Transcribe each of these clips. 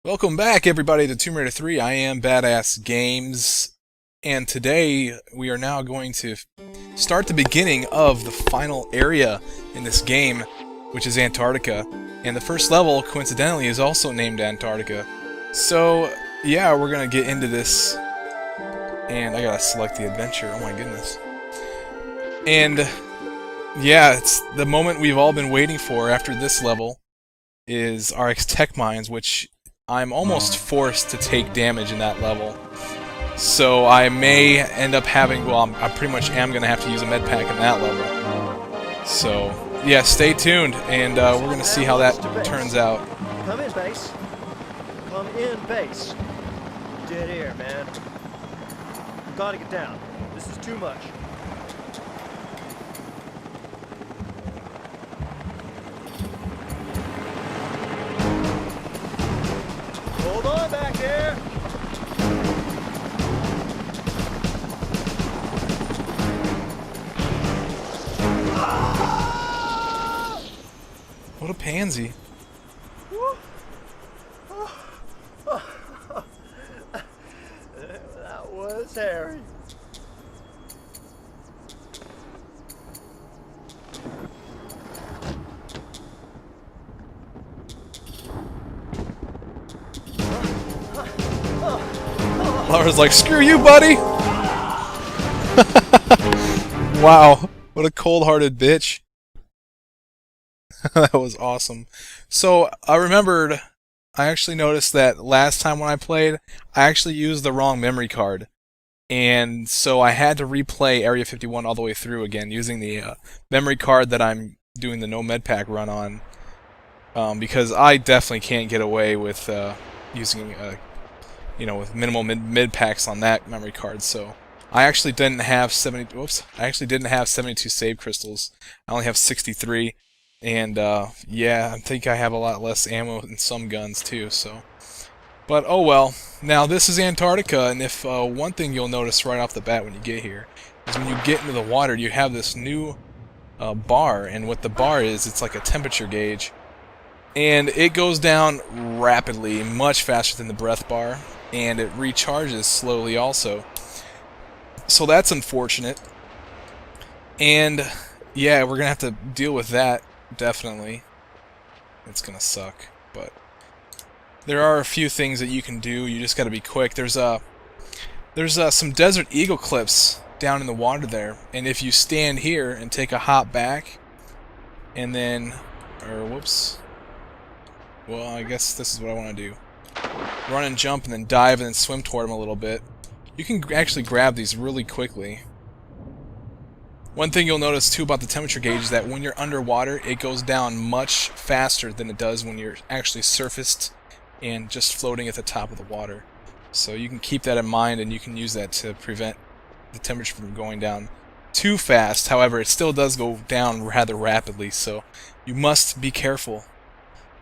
Welcome back, everybody, to Tomb Raider 3. I am Badass Games, and today we are now going to start the beginning of the final area in this game, which is Antarctica. And the first level, coincidentally, is also named Antarctica. So, yeah, we're gonna get into this. And I gotta select the adventure, oh my goodness. And, yeah, it's the moment we've all been waiting for after this level is our tech mines, which I'm almost forced to take damage in that level. So I may end up having, well, I pretty much am going to have to use a med pack in that level. So, yeah, stay tuned, and we're going to see how that turns out. Come in, base. Come in, base. Dead air, man. You gotta get down. This is too much. Hold on back here. What a pansy. That was hairy. Laura's like, screw you, buddy! Wow, what a cold-hearted bitch. That was awesome. So, I remembered, I actually noticed that last time when I played, I actually used the wrong memory card. And so I had to replay Area 51 all the way through again, using the memory card that I'm doing the no med pack run on. Because I definitely can't get away with using with minimal mid packs on that memory card. So I actually didn't have 72 save crystals. I only have 63, and yeah, I think I have a lot less ammo in some guns too. So, but oh well. Now this is Antarctica, and if one thing you'll notice right off the bat when you get here is when you get into the water, you have this new bar, and what the bar is, it's like a temperature gauge. And it goes down rapidly, much faster than the breath bar, and it recharges slowly also. So that's unfortunate. And yeah, we're gonna have to deal with that, definitely. It's gonna suck, but there are a few things that you can do. You just gotta be quick. There's some Desert Eagle clips down in the water there, and if you stand here and take a hop back, and then, whoops. Well, I guess this is what I want to do. Run and jump and then dive and then swim toward them a little bit. You can actually grab these really quickly. One thing you'll notice too about the temperature gauge is that when you're underwater, it goes down much faster than it does when you're actually surfaced and just floating at the top of the water. So you can keep that in mind, and you can use that to prevent the temperature from going down too fast. However, it still does go down rather rapidly, so you must be careful.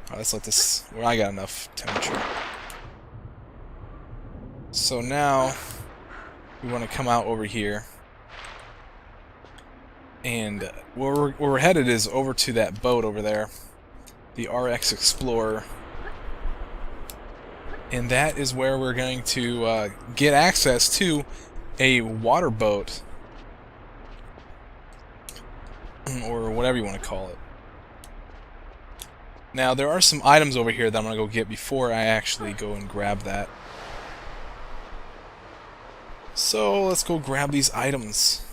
Alright, let's let this... Well, I got enough temperature. So now, we want to come out over here. And where we're headed is over to that boat over there. The RX Explorer. And that is where we're going to get access to a water boat. Or whatever you want to call it. Now, there are some items over here that I'm going to go get before I actually go and grab that. So, let's go grab these items.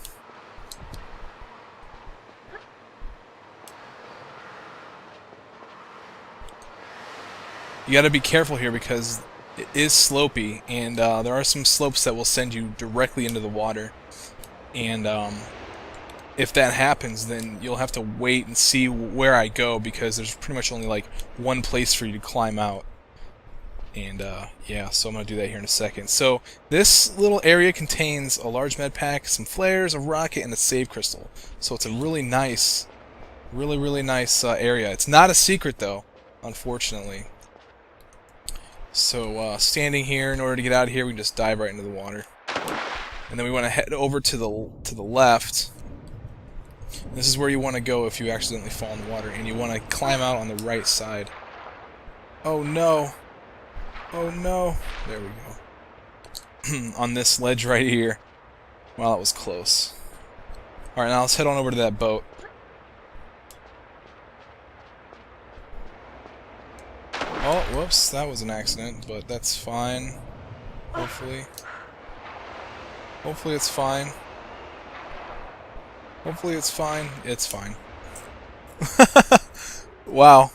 You gotta be careful here because it is slopey, and there are some slopes that will send you directly into the water. And, if that happens, then you'll have to wait and see where I go, because there's pretty much only like one place for you to climb out. And yeah, so I'm going to do that here in a second. So this little area contains a large med pack, some flares, a rocket, and a save crystal. So it's a really nice, really nice area. It's not a secret though, unfortunately. So standing here, in order to get out of here, we can just dive right into the water. And then we want to head over to the left. This is where you want to go if you accidentally fall in the water, and you want to climb out on the right side. Oh no! Oh no. There we go. On this ledge right here. Well, that was close. Alright, now let's head on over to that boat. Oh, whoops, that was an accident, but that's fine. Hopefully. Hopefully it's fine. Hopefully it's fine. It's fine. Wow.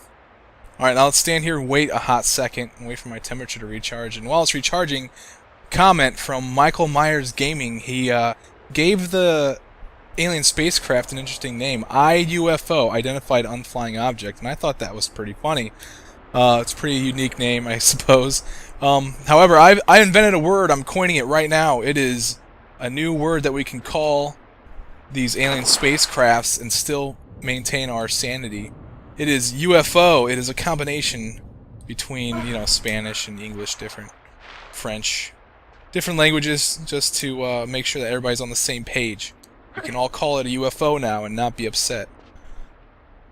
Alright, now let's stand here and wait a hot second and wait for my temperature to recharge. And while it's recharging, comment from Michael Myers Gaming. He gave the alien spacecraft an interesting name. IUFO, Identified Unflying Object. And I thought that was pretty funny. It's a pretty unique name, I suppose. However, I invented a word. I'm coining it right now. It is a new word that we can call these alien spacecrafts and still maintain our sanity. It is UFO. It is a combination between, you know, Spanish and English, different French, different languages, just to make sure that everybody's on the same page. We can all call it a UFO now and not be upset.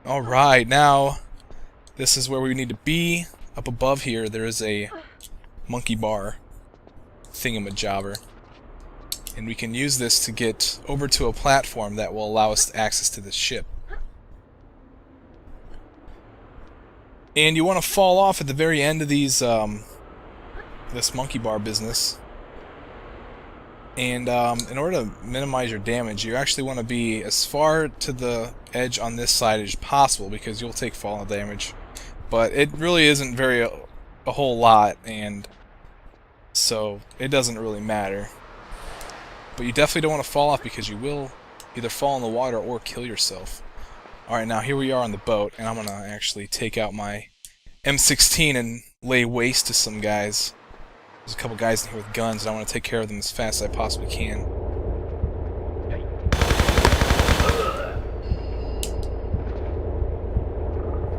Alright, now this is where we need to be. Up above here, there is a monkey bar thingamajobber. And we can use this to get over to a platform that will allow us access to this ship. And you want to fall off at the very end of these, this monkey bar business. And in order to minimize your damage, you actually want to be as far to the edge on this side as possible, because you'll take fall damage. But it really isn't a whole lot, and so it doesn't really matter. But you definitely don't want to fall off, because you will either fall in the water or kill yourself. Alright, now here we are on the boat, and I'm going to actually take out my M16 and lay waste to some guys. There's a couple guys in here with guns, and I want to take care of them as fast as I possibly can.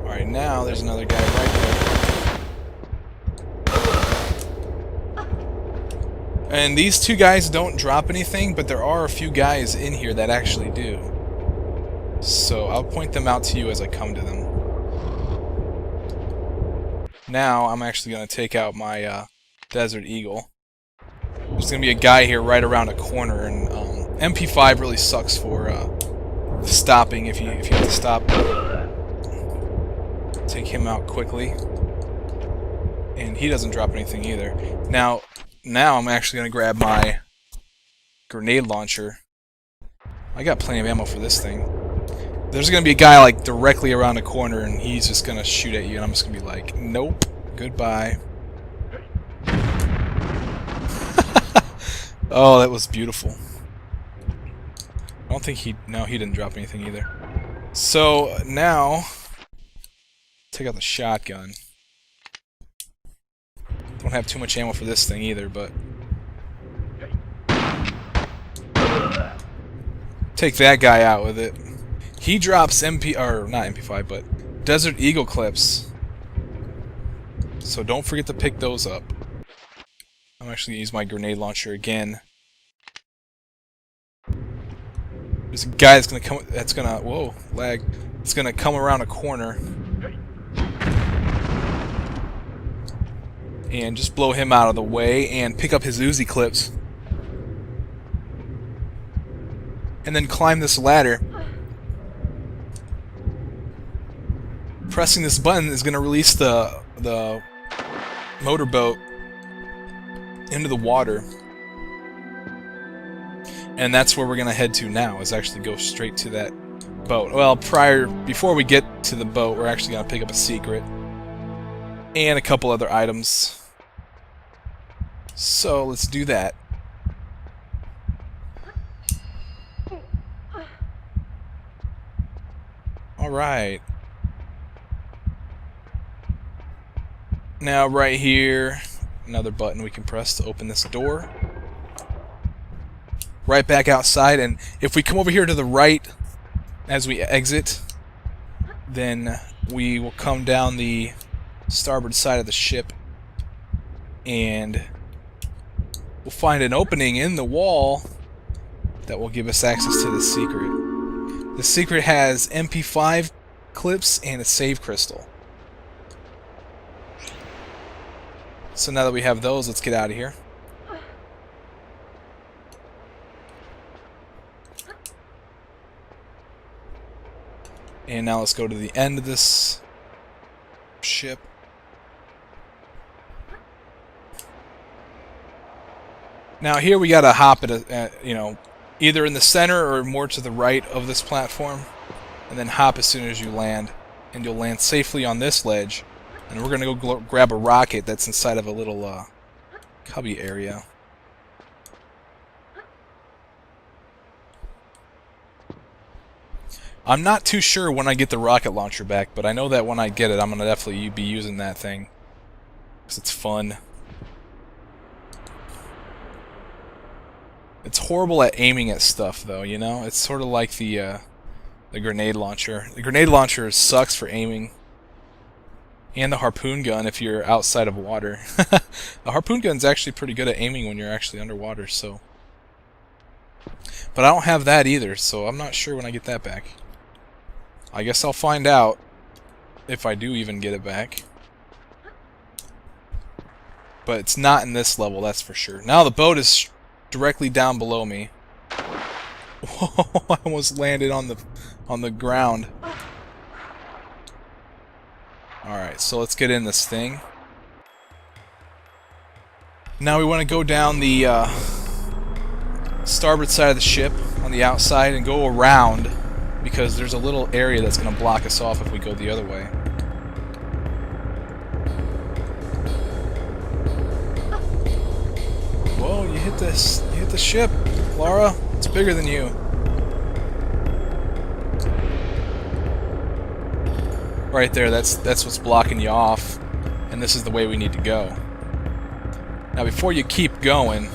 Alright, now there's another guy right there. And these two guys don't drop anything, but there are a few guys in here that actually do. So I'll point them out to you as I come to them. Now I'm actually going to take out my Desert Eagle. There's going to be a guy here right around a corner, and MP5 really sucks for stopping if you have to stop. Take him out quickly. And he doesn't drop anything either. Now I'm actually going to grab my grenade launcher. I got plenty of ammo for this thing. There's going to be a guy like directly around a corner, and he's just going to shoot at you, and I'm just going to be like, nope, goodbye. Oh, that was beautiful. I don't think he didn't drop anything either. So now, take out the shotgun. Don't have too much ammo for this thing either, but take that guy out with it. He drops not MP5, but Desert Eagle clips. So don't forget to pick those up. I'm actually going to use my grenade launcher again. There's a guy that's gonna whoa, lag. It's gonna come around a corner. And just blow him out of the way and pick up his Uzi clips. And then climb this ladder. Pressing this button is going to release the motorboat into the water. And that's where we're going to head to now, is actually go straight to that boat. Well, before we get to the boat, we're actually going to pick up a secret. And a couple other items. So, let's do that. Alright. Now, right here, another button we can press to open this door. Right back outside, and if we come over here to the right as we exit, then we will come down the starboard side of the ship, and we'll find an opening in the wall that will give us access to the secret. The secret has MP5 clips and a save crystal. So now that we have those, let's get out of here. And now let's go to the end of this ship. Now here we gotta hop at you know, either in the center or more to the right of this platform, and then hop as soon as you land, and you'll land safely on this ledge. And we're gonna go grab a rocket that's inside of a little cubby area. I'm not too sure when I get the rocket launcher back, but I know that when I get it, I'm gonna definitely be using that thing, because it's fun. It's horrible at aiming at stuff, though, you know? It's sort of like the grenade launcher. The grenade launcher sucks for aiming. And the harpoon gun if you're outside of water. The harpoon gun's actually pretty good at aiming when you're actually underwater, so... But I don't have that either, so I'm not sure when I get that back. I guess I'll find out if I do even get it back. But it's not in this level, that's for sure. Now the boat is directly down below me. Whoa, I almost landed on the ground. Alright, so let's get in this thing. Now we want to go down the starboard side of the ship on the outside and go around, because there's a little area that's going to block us off if we go the other way. Whoa, you hit the ship, Laura. It's bigger than you. Right there, that's what's blocking you off, and this is the way we need to go. Now before you keep going,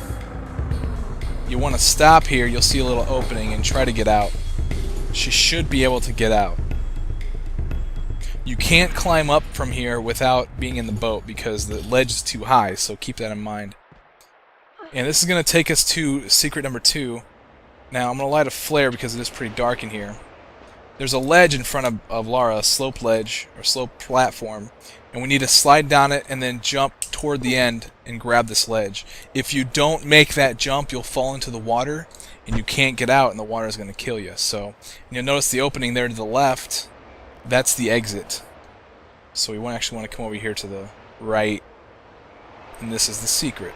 you want to stop here. You'll see a little opening and try to get out. She should be able to get out. You can't climb up from here without being in the boat because the ledge is too high, so keep that in mind. And this is going to take us to secret number 2. Now I'm going to light a flare because it is pretty dark in here. There's a ledge in front of Lara, a slope ledge, or slope platform, and we need to slide down it and then jump toward the end and grab this ledge. If you don't make that jump, you'll fall into the water, and you can't get out, and the water is going to kill you. So you'll notice the opening there to the left, that's the exit. So we actually want to come over here to the right, and this is the secret.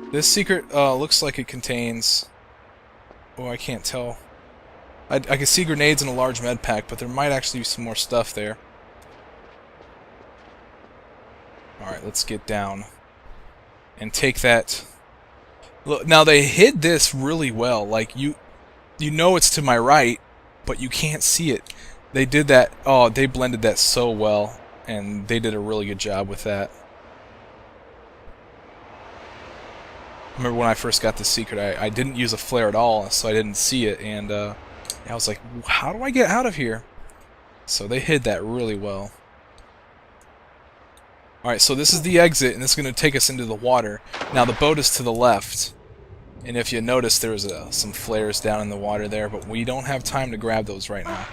This secret looks like it contains... Oh, I can't tell. I can see grenades in a large med pack, but there might actually be some more stuff there. Alright, let's get down and take that. Look, now they hid this really well. Like, you know it's to my right, but you can't see it. They did that... Oh, they blended that so well, and they did a really good job with that. I remember when I first got this secret, I didn't use a flare at all, so I didn't see it, and I was like, how do I get out of here? So they hid that really well. Alright, so this is the exit, and this is going to take us into the water. Now the boat is to the left, and if you notice, there's some flares down in the water there, but we don't have time to grab those right now.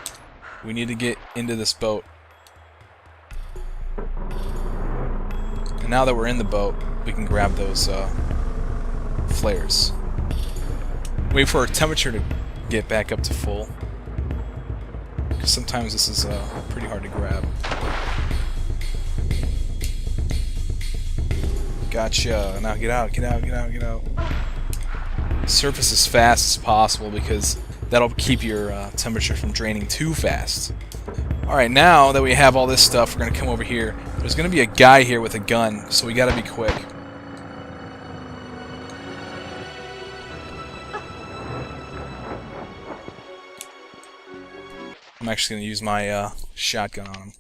We need to get into this boat. And now that we're in the boat, we can grab those flares. Wait for our temperature to get back up to full, because sometimes this is pretty hard to grab. Gotcha. Now get out, get out, get out, get out. Surface as fast as possible because that'll keep your temperature from draining too fast. Alright, now that we have all this stuff, we're going to come over here. There's going to be a guy here with a gun, so we got to be quick. I'm actually going to use my shotgun on him.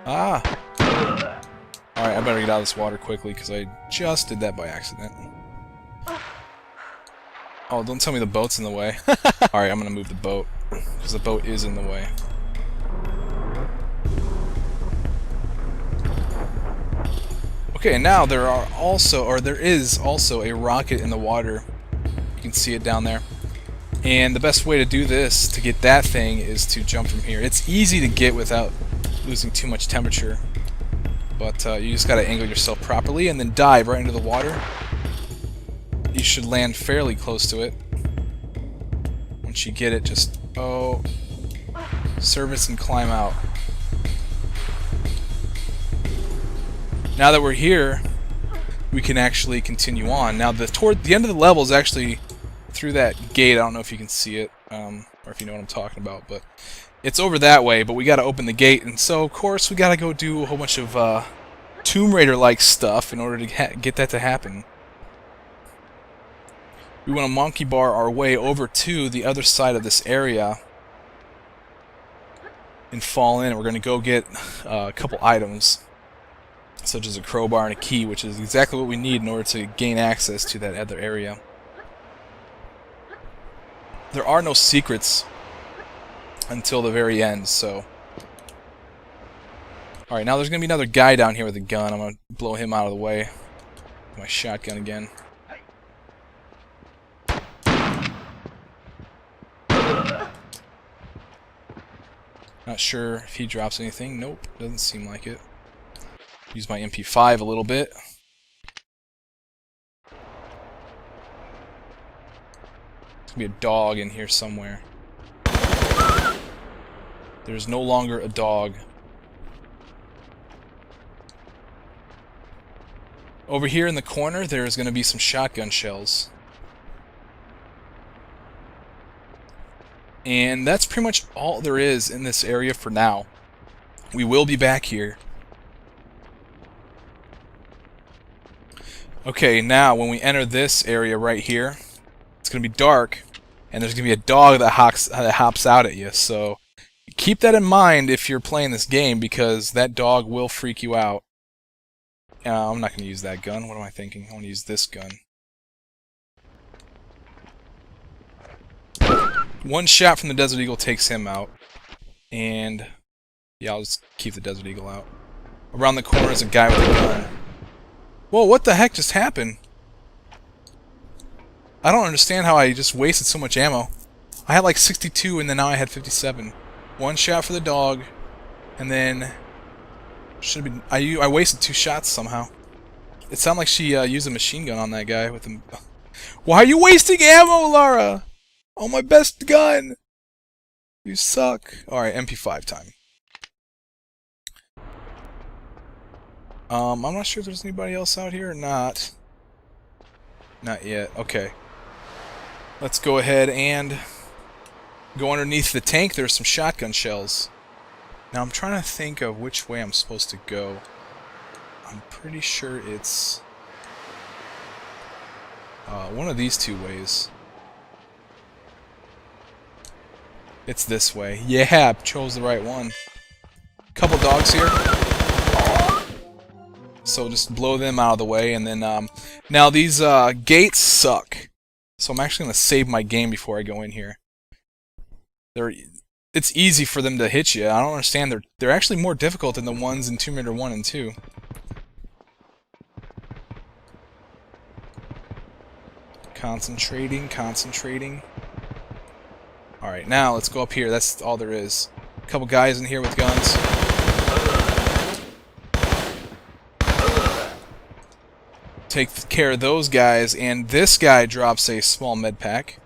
Ah! Alright, I better get out of this water quickly because I just did that by accident. Oh, don't tell me the boat's in the way. Alright, I'm going to move the boat because the boat is in the way. Okay, now there is also a rocket in the water, You can see it down there. And the best way to do this, to get that thing, is to jump from here. It's easy to get without losing too much temperature. But you just gotta angle yourself properly and then dive right into the water. You should land fairly close to it. Once you get it, just, service and climb out. Now that we're here, we can actually continue on. Now, toward the end of the level is actually through that gate. I don't know if you can see it, or if you know what I'm talking about, but it's over that way, but we gotta open the gate, and so, of course, we gotta go do a whole bunch of Tomb Raider-like stuff in order to get that to happen. We want to monkey bar our way over to the other side of this area and fall in. We're going to go get a couple items, such as a crowbar and a key, which is exactly what we need in order to gain access to that other area. There are no secrets until the very end, so... Alright, now there's going to be another guy down here with a gun. I'm going to blow him out of the way with my shotgun again. Not sure if he drops anything. Nope, doesn't seem like it. Use my MP5 a little bit. There's gonna be a dog in here somewhere. There's no longer a dog. Over here in the corner, there's gonna be some shotgun shells. And that's pretty much all there is in this area for now. We will be back here. Okay, now when we enter this area right here, it's going to be dark, and there's going to be a dog that hops out at you. So keep that in mind if you're playing this game, because that dog will freak you out. I'm not going to use that gun. What am I thinking? I want to use this gun. One shot from the Desert Eagle takes him out. And yeah, I'll just keep the Desert Eagle out. Around the corner is a guy with a gun. Whoa, what the heck just happened? I don't understand how I just wasted so much ammo. I had like 62 and then now I had 57. One shot for the dog, and then should have been I wasted 2 shots somehow. It sounded like she used a machine gun on that guy with him. Why are you wasting ammo, Lara? Oh, my best gun! You suck. Alright, MP5 time. I'm not sure if there's anybody else out here or not. Not yet. Okay. Let's go ahead and go underneath the tank. There's some shotgun shells. Now I'm trying to think of which way I'm supposed to go. I'm pretty sure it's one of these 2 ways. It's this way. Yeah, chose the right one. Couple dogs here. So just blow them out of the way, and then now these gates suck. So I'm actually gonna save my game before I go in here. It's easy for them to hit you. I don't understand. They're actually more difficult than the ones in Tomb Raider 1 and 2. Concentrating. Alright, now let's go up here. That's all there is. A couple guys in here with guns. Take care of those guys, and this guy drops a small med pack.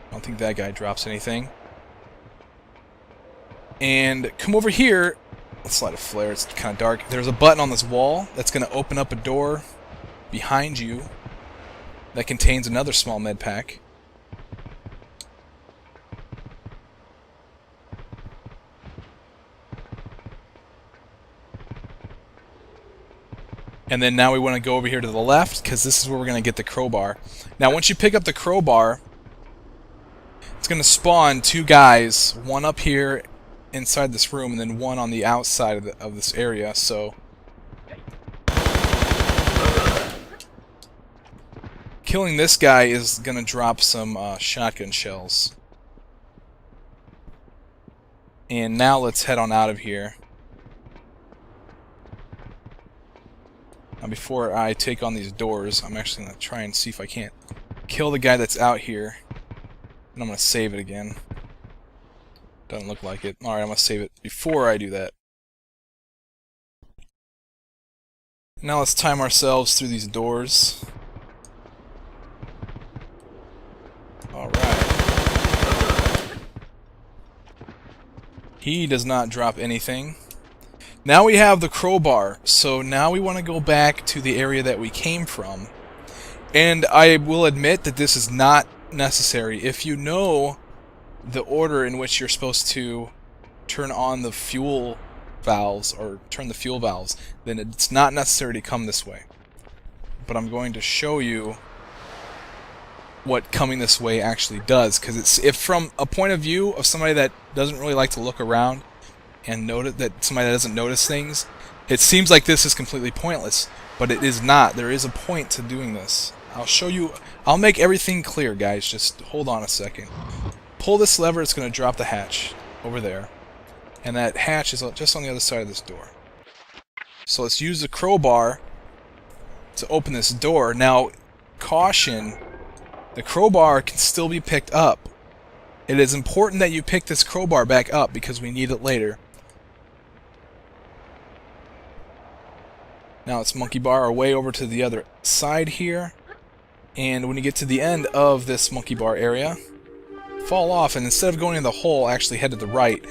I don't think that guy drops anything. And come over here. Let's light a flare. It's kind of dark. There's a button on this wall that's going to open up a door behind you that contains another small med pack. And then now we want to go over here to the left, because this is where we're going to get the crowbar. Now once you pick up the crowbar, it's going to spawn 2 guys, one up here inside this room, and then one on the outside of this area, so... Killing this guy is going to drop some shotgun shells. And now let's head on out of here. Now before I take on these doors, I'm actually going to try and see if I can't kill the guy that's out here. And I'm going to save it again. Doesn't look like it. Alright, I'm going to save it before I do that. Now let's time ourselves through these doors. Alright. He does not drop anything. Now we have the crowbar, so now we want to go back to the area that we came from. And I will admit that this is not necessary. If you know the order in which you're supposed to turn on the fuel valves, or turn the fuel valves, then it's not necessary to come this way. But I'm going to show you what coming this way actually does, because it's, if from a point of view of somebody that doesn't really like to look around and notice that somebody that doesn't notice things, it seems like this is completely pointless, but it is not. There is a point to doing this. I'll show you. I'll make everything clear, guys. Just hold on a second. Pull this lever. It's going to drop the hatch over there, and that hatch is just on the other side of this door. So let's use the crowbar to open this door. Now, caution. The crowbar can still be picked up. It is important that you pick this crowbar back up because we need it later. Now let's monkey bar our way over to the other side here. And when you get to the end of this monkey bar area, fall off, and instead of going in the hole, actually head to the right.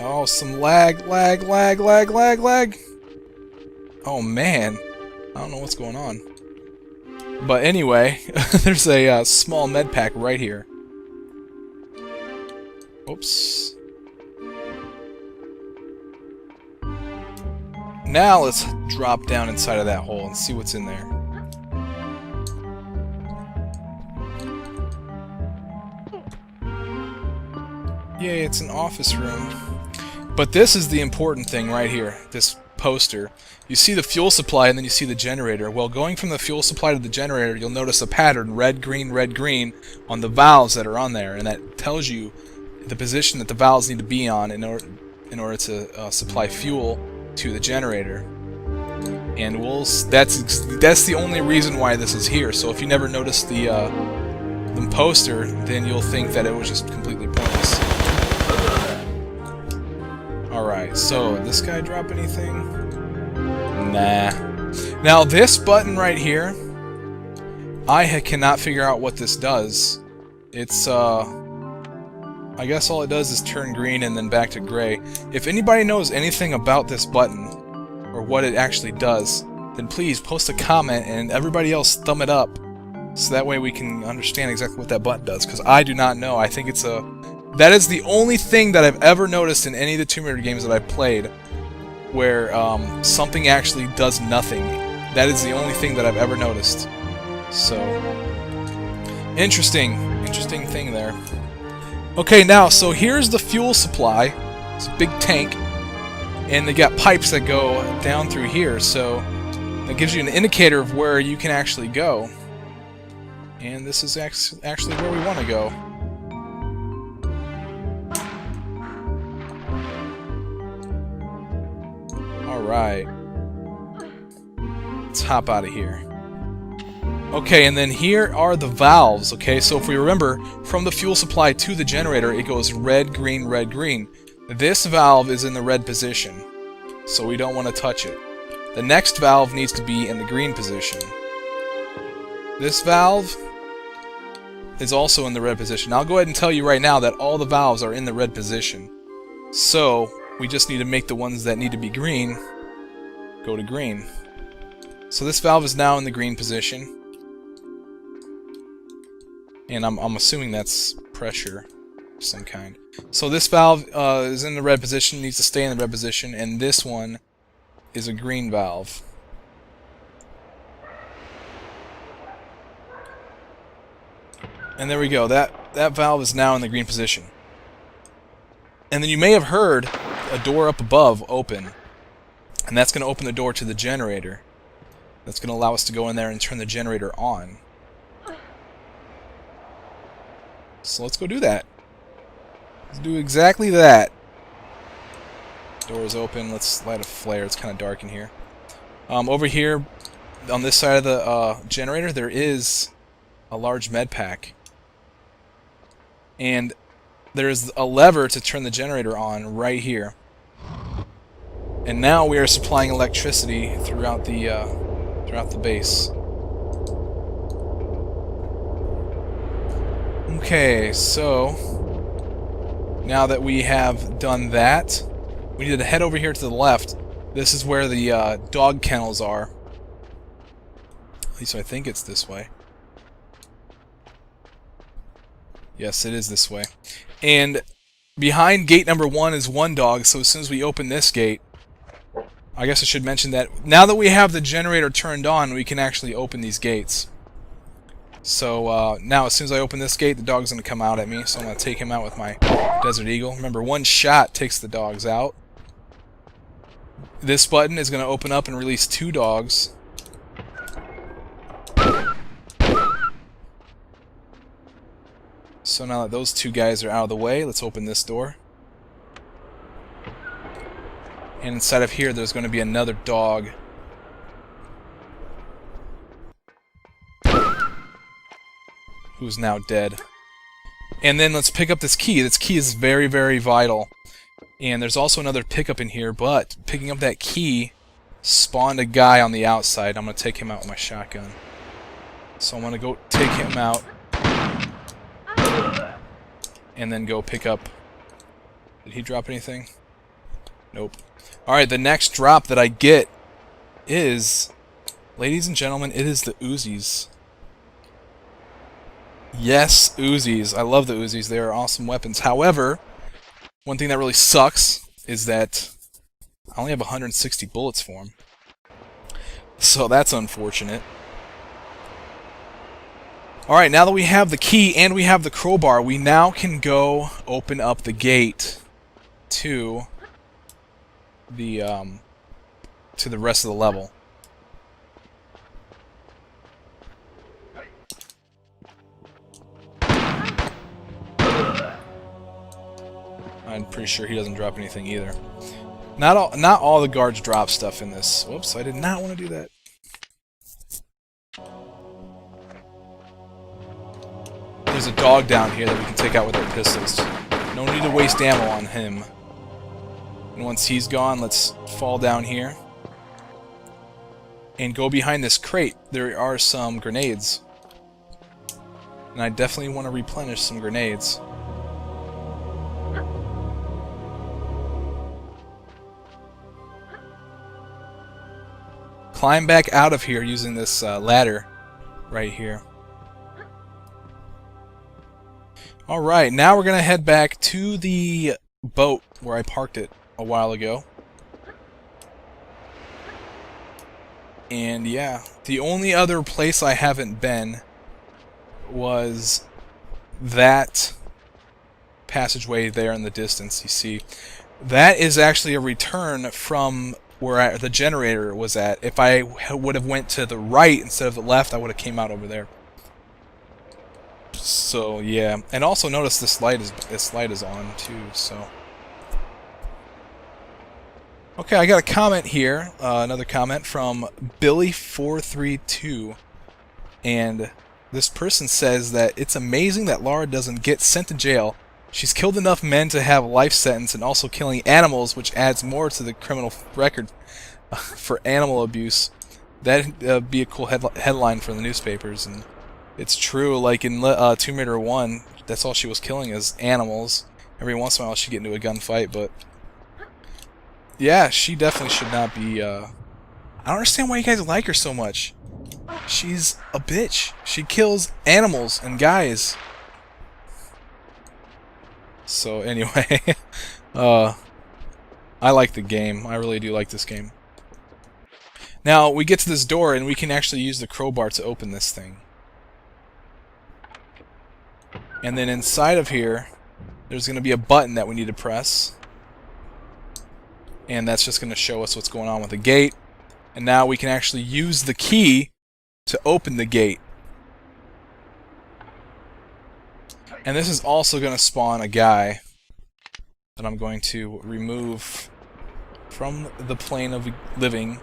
Oh, some lag. Oh man, I don't know what's going on. But anyway, there's a small med pack right here. Oops. Now let's drop down inside of that hole and see what's in there. Yay, it's an office room. But this is the important thing right here, this poster. You see the fuel supply and then you see the generator. Well, going from the fuel supply to the generator, you'll notice a pattern, red, green, on the valves that are on there, and that tells you the position that the valves need to be on in order to supply fuel to the generator. And that's the only reason why this is here. So if you never noticed the poster, then you'll think that it was just completely pointless. Alright, so this guy drop anything? Nah. Now this button right here, I cannot figure out what this does. It's I guess all it does is turn green and then back to gray. If anybody knows anything about this button, or what it actually does, then please post a comment and everybody else thumb it up, so that way we can understand exactly what that button does, because I do not know. I think that is the only thing that I've ever noticed in any of the Tomb Raider games that I've played where something actually does nothing. That is the only thing that I've ever noticed. So, interesting thing there. Okay, now, so here's the fuel supply. It's a big tank, and they got pipes that go down through here, so that gives you an indicator of where you can actually go. And this is actually where we want to go. Alright. Let's hop out of here. Okay, and then here are the valves, okay? So if we remember, from the fuel supply to the generator, it goes red, green. This valve is in the red position, so we don't want to touch it. The next valve needs to be in the green position. This valve is also in the red position. I'll go ahead and tell you right now that all the valves are in the red position. So, we just need to make the ones that need to be green go to green. So this valve is now in the green position. And I'm assuming that's pressure of some kind. So this valve is in the red position, needs to stay in the red position, and this one is a green valve. And there we go. That valve is now in the green position. And then you may have heard a door up above open. And that's going to open the door to the generator. That's going to allow us to go in there and turn the generator on. So let's go do that. Let's do exactly that. Door is open. Let's light a flare. It's kind of dark in here. Over here, on this side of the generator, there is a large med pack. And there's a lever to turn the generator on right here. And now we are supplying electricity throughout the base. Okay, so now that we have done that, we need to head over here to the left. This is where the dog kennels are. At least I think it's this way. Yes, it is this way. And behind gate number 1 is one dog, so as soon as we open this gate, I guess I should mention that now that we have the generator turned on, we can actually open these gates. So now as soon as I open this gate, the dog's going to come out at me, so I'm going to take him out with my Desert Eagle. Remember, one shot takes the dogs out. This button is going to open up and release 2 dogs. So now that those 2 guys are out of the way, let's open this door. And inside of here, there's going to be another dog. Who's now dead. And then let's pick up this key. This key is very, very vital. And there's also another pickup in here, but picking up that key spawned a guy on the outside. I'm going to take him out with my shotgun. So I'm going to go take him out. And then go pick up... Did he drop anything? Nope. Alright, the next drop that I get is... Ladies and gentlemen, it is the Uzis. Yes, Uzis. I love the Uzis. They are awesome weapons. However, one thing that really sucks is that I only have 160 bullets for them. So that's unfortunate. Alright, now that we have the key and we have the crowbar, we now can go open up the gate to the rest of the level. I'm pretty sure he doesn't drop anything either. Not all the guards drop stuff in this. Whoops, I did not want to do that. There's a dog down here that we can take out with our pistols. No need to waste ammo on him. And once he's gone, let's fall down here. And go behind this crate. There are some grenades. And I definitely want to replenish some grenades. Climb back out of here using this ladder right here. Alright, now we're going to head back to the boat where I parked it a while ago. And yeah, the only other place I haven't been was that passageway there in the distance, you see. That is actually a return from where the generator was at. If I would have went to the right instead of the left, I would have came out over there. So yeah, and also notice this light is on too. So okay, I got a comment here, another comment from Billy432, and this person says that it's amazing that Lara doesn't get sent to jail. She's killed enough men to have a life sentence, and also killing animals, which adds more to the criminal record for animal abuse. That'd be a cool headline for the newspapers. And it's true, like in Tomb Raider 1, that's all she was killing is animals. Every once in a while she'd get into a gunfight, but... yeah, she definitely should not be, I don't understand why you guys like her so much. She's a bitch. She kills animals and guys. So anyway, I like the game. I really do like this game. Now, we get to this door and we can actually use the crowbar to open this thing. And then inside of here, there's going to be a button that we need to press. And that's just going to show us what's going on with the gate. And now we can actually use the key to open the gate. And this is also going to spawn a guy that I'm going to remove from the plane of living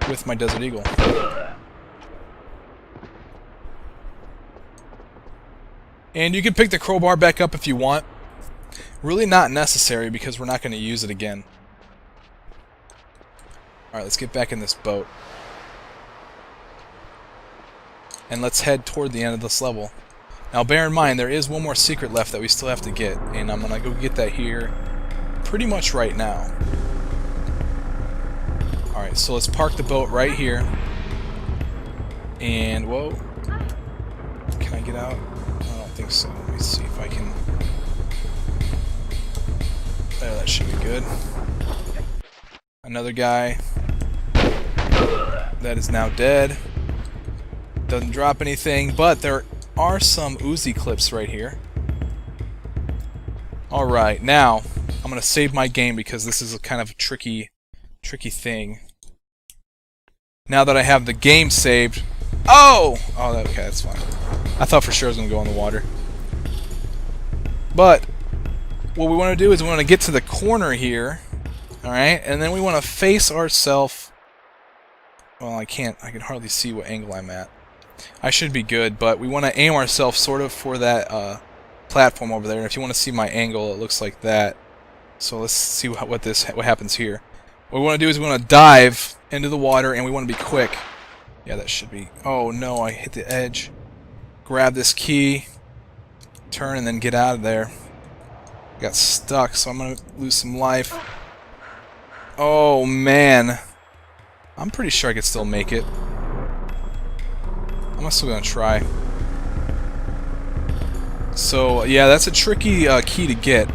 with my Desert Eagle. And you can pick the crowbar back up if you want. Really not necessary because we're not going to use it again. Alright, let's get back in this boat. And let's head toward the end of this level. Now bear in mind, there is one more secret left that we still have to get. And I'm going to go get that here pretty much right now. Alright, so let's park the boat right here. And, whoa. Can I get out? I don't think so. Let me see if I can... There, that should be good. Another guy. That is now dead. Doesn't drop anything, but there are some Uzi clips right here. Alright, now, I'm going to save my game because this is a kind of a tricky thing. Now that I have the game saved... Oh! Oh, okay, that's fine. I thought for sure I was going to go in the water. But, what we want to do is we want to get to the corner here. Alright, and then we want to face ourselves... Well, I can hardly see what angle I'm at. I should be good, but we want to aim ourselves sort of for that platform over there. And if you want to see my angle, it looks like that. So let's see what happens here. What we want to do is we want to dive into the water, and we want to be quick. Yeah, that should be... Oh no, I hit the edge. Grab this key, turn, and then get out of there. Got stuck, so I'm going to lose some life. Oh man. I'm pretty sure I could still make it. I'm still going to try. So, yeah, that's a tricky key to get.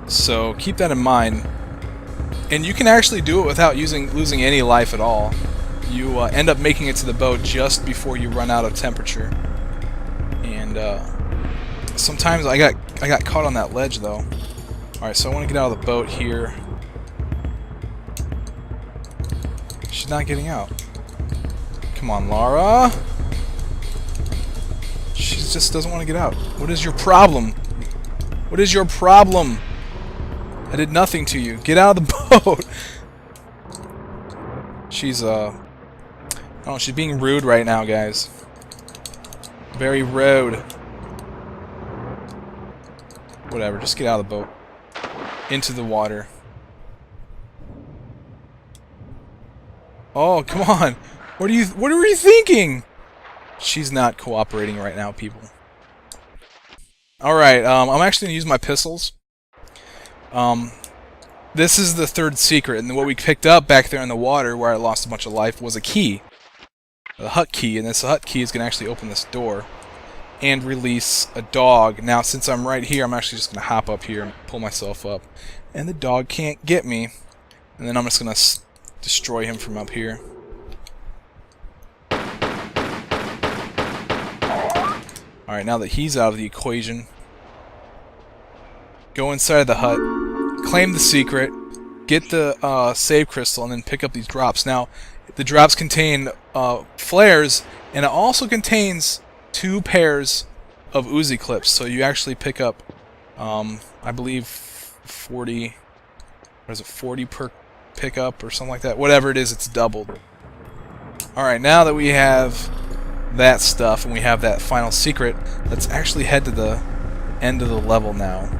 So, keep that in mind. And you can actually do it without losing any life at all. You end up making it to the boat just before you run out of temperature. And sometimes I got caught on that ledge though. Alright, so I want to get out of the boat here. She's not getting out. Come on, Lara. She just doesn't want to get out. What is your problem? What is your problem? I did nothing to you. Get out of the boat. She's oh, she's being rude right now, guys. Very rude. Whatever, just get out of the boat. Into the water. Oh, come on. What were you thinking? She's not cooperating right now, people. Alright, I'm actually going to use my pistols. This is the third secret, and what we picked up back there in the water where I lost a bunch of life was a key. A hut key, and this hut key is going to actually open this door and release a dog. Now, since I'm right here, I'm actually just going to hop up here and pull myself up. And the dog can't get me. And then I'm just going to destroy him from up here. Alright, now that he's out of the equation, go inside the hut, claim the secret, get the save crystal, and then pick up these drops. Now, the drops contain flares, and it also contains 2 pairs of Uzi clips. So you actually pick up, I believe, 40. What is it? 40 per pickup or something like that. Whatever it is, it's doubled. All right, now that we have that stuff and we have that final secret, let's actually head to the end of the level now.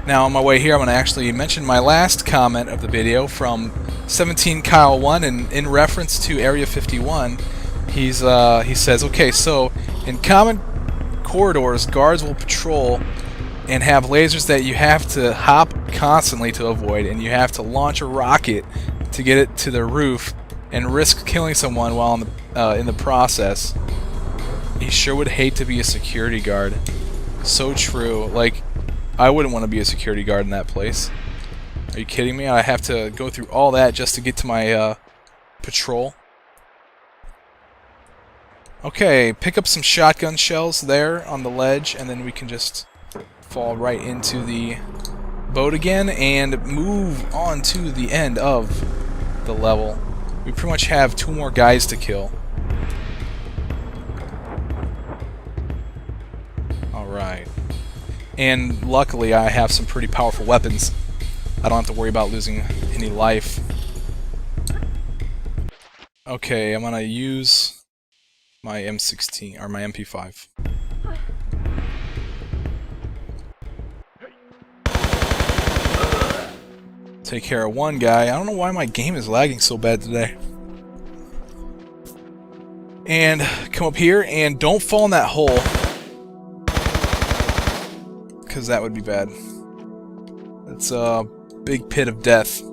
Now on my way here, I'm going to actually mention my last comment of the video from 17Kyle1, and in reference to Area 51, he says, okay, so in common corridors, guards will patrol and have lasers that you have to hop constantly to avoid, and you have to launch a rocket to get it to the roof and risk killing someone while in the process. He sure would hate to be a security guard. So true. Like, I wouldn't want to be a security guard in that place. Are you kidding me? I have to go through all that just to get to my patrol. Okay, pick up some shotgun shells there on the ledge, and then we can just fall right into the boat again and move on to the end of the level. We pretty much have 2 more guys to kill. Alright. And luckily I have some pretty powerful weapons. I don't have to worry about losing any life. Okay, I'm gonna use my M16 or my MP5. Take care of one guy. I don't know why my game is lagging so bad today. And come up here and don't fall in that hole, because that would be bad. It's a big pit of death.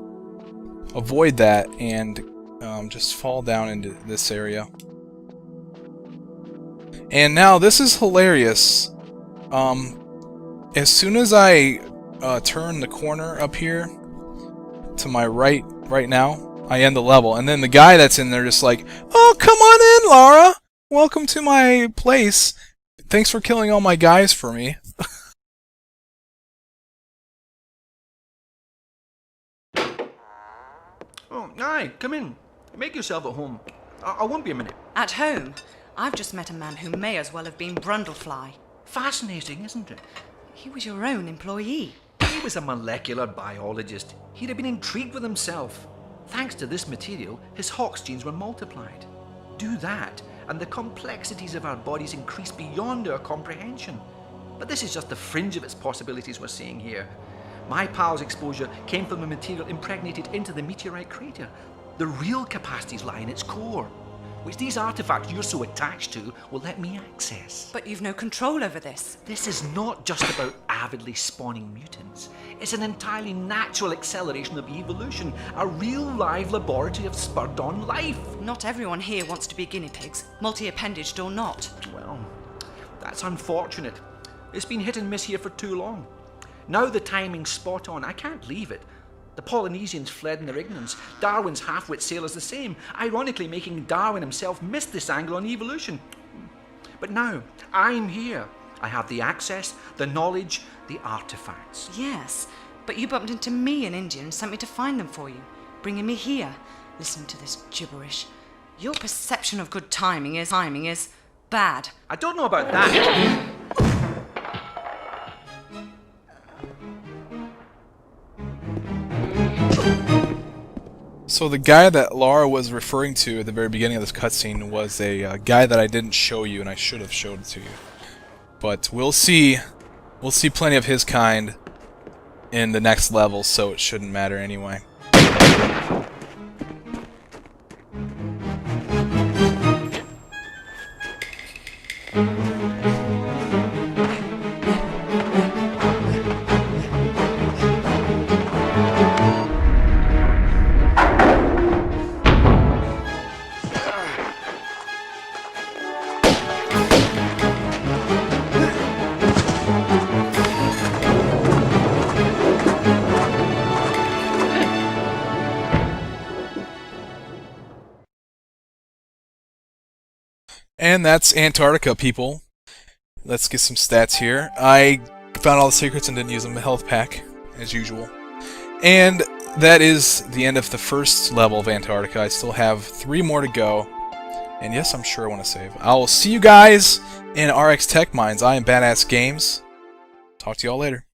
Avoid that and just fall down into this area. And now this is hilarious. As soon as I turn the corner up here to my right now, I end the level, and then the guy that's in there just like, "Oh, come on in, Lara. Welcome to my place. Thanks for killing all my guys for me." Oh, aye, come in. Make yourself at home. I won't be a minute. At home? I've just met a man who may as well have been Brundlefly. Fascinating, isn't it? He was your own employee. He was a molecular biologist. He'd have been intrigued with himself. Thanks to this material, his Hox genes were multiplied. Do that, and the complexities of our bodies increase beyond our comprehension. But this is just the fringe of its possibilities we're seeing here. My pal's exposure came from a material impregnated into the meteorite crater. The real capacities lie in its core, which these artifacts you're so attached to will let me access. But you've no control over this. This is not just about avidly spawning mutants. It's an entirely natural acceleration of evolution, a real live laboratory of spurred-on life. Not everyone here wants to be guinea pigs, multi-appendaged or not. Well, that's unfortunate. It's been hit and miss here for too long. Now the timing's spot on. I can't leave it. The Polynesians fled in their ignorance. Darwin's half-wit sailors the same, ironically making Darwin himself miss this angle on evolution. But now, I'm here. I have the access, the knowledge, the artifacts. Yes, but you bumped into me in India and sent me to find them for you, bringing me here. Listen to this gibberish. Your perception of good timing is bad. I don't know about that. So the guy that Lara was referring to at the very beginning of this cutscene was a guy that I didn't show you, and I should have showed it to you. But we'll see plenty of his kind in the next level, so it shouldn't matter anyway. And that's Antarctica, people. Let's get some stats here. I found all the secrets and didn't use them. A health pack, as usual. And that is the end of the first level of Antarctica. I still have 3 more to go. And yes, I'm sure I want to save. I will see you guys in RX Tech Mines. I am Badass Games. Talk to you all later.